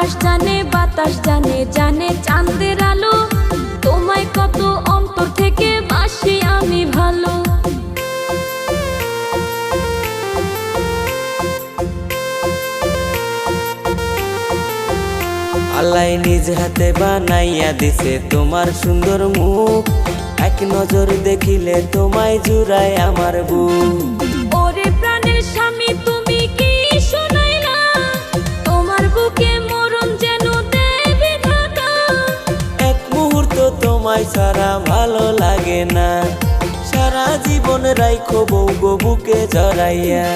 আকাশ জানে বাতাস জানে, জানে চাঁদের আলো, তোমায় কত অন্তর থেকে বাসি আমি ভালো। আল্লাহ নিজ হাতে বানাইয়া দিছে তোমার সুন্দর মুখ, এক নজর দেখিলে তোমায় জুড়ায় আমার বুক। ওরে প্রাণের স্বামী তুমি কি শোনাইলা, তোমার বুকে মরণ যেন দেবে ঢাকা। এক মুহূর্ত তোমায় ছাড়া ভালো লাগে না, সারা জীবন রাইখো বউ গো বুকে জড়াইয়া।